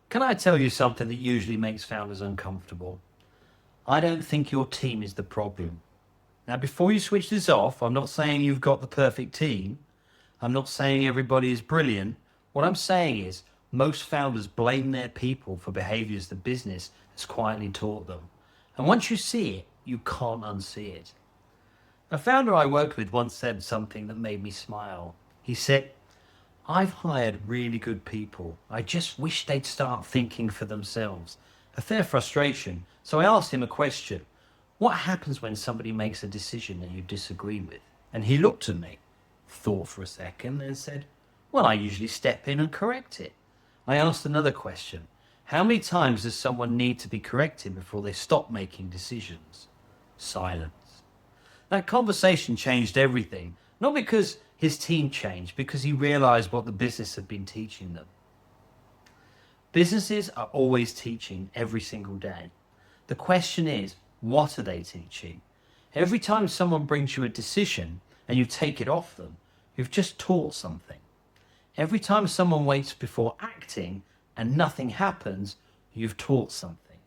Can I tell you something that usually makes founders uncomfortable? I don't think your team is the problem. Now, before you switch this off, I'm not saying you've got the perfect team. I'm not saying everybody is brilliant. What I'm saying is most founders blame their people for behaviors the business has quietly taught them. And once you see it, you can't unsee it. A founder I worked with once said something that made me smile. He said, I've hired really good people. I just wish they'd start thinking for themselves. A fair frustration. So I asked him a question. What happens when somebody makes a decision that you disagree with? And he looked at me, thought for a second, and said, well, I usually step in and correct it. I asked another question. How many times does someone need to be corrected before they stop making decisions? Silence. That conversation changed everything. Not because his team changed, because he realized what the business had been teaching them. Businesses are always teaching every single day. The question is, what are they teaching? Every time someone brings you a decision and you take it off them, you've just taught something. Every time someone waits before acting and nothing happens, you've taught something.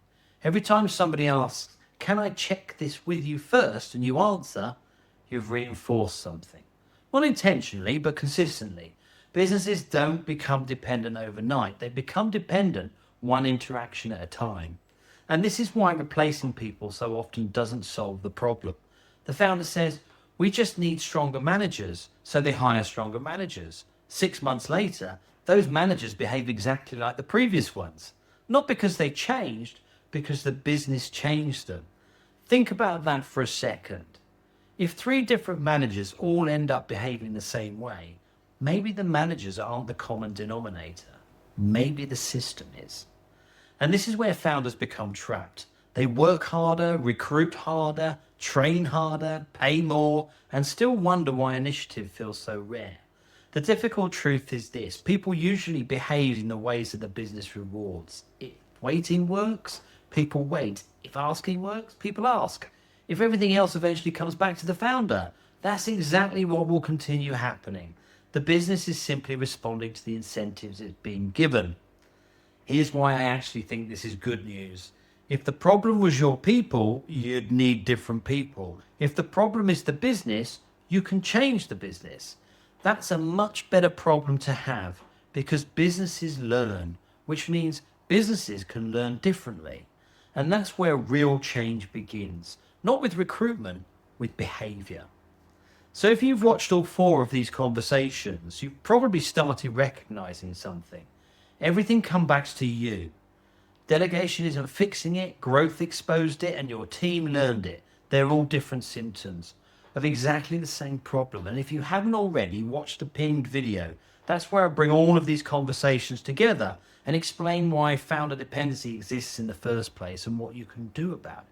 Every time somebody asks, can I check this with you first? And you answer, you've reinforced something. Not intentionally, but consistently. Businesses don't become dependent overnight. They become dependent one interaction at a time. And this is why replacing people so often doesn't solve the problem. The founder says, we just need stronger managers. So they hire stronger managers. 6 months later, those managers behave exactly like the previous ones. Not because they changed, because the business changed them. Think about that for a second. If 3 different managers all end up behaving the same way, maybe the managers aren't the common denominator. Maybe the system is. And this is where founders become trapped. They work harder, recruit harder, train harder, pay more, and still wonder why initiative feels so rare. The difficult truth is this. People usually behave in the ways that the business rewards. If waiting works, people wait. If asking works, people ask. If everything else eventually comes back to the founder, that's exactly what will continue happening. The business is simply responding to the incentives it's being given. Here's why I actually think this is good news. If the problem was your people, you'd need different people. If the problem is the business, you can change the business. That's a much better problem to have because businesses learn, which means businesses can learn differently. And that's where real change begins. Not with recruitment, with behavior. So if you've watched all 4 of these conversations, you've probably started recognizing something. Everything comes back to you. Delegation isn't fixing it, growth exposed it, and your team learned it. They're all different symptoms of exactly the same problem. And if you haven't already watched the pinned video, that's where I bring all of these conversations together and explain why founder dependency exists in the first place and what you can do about it.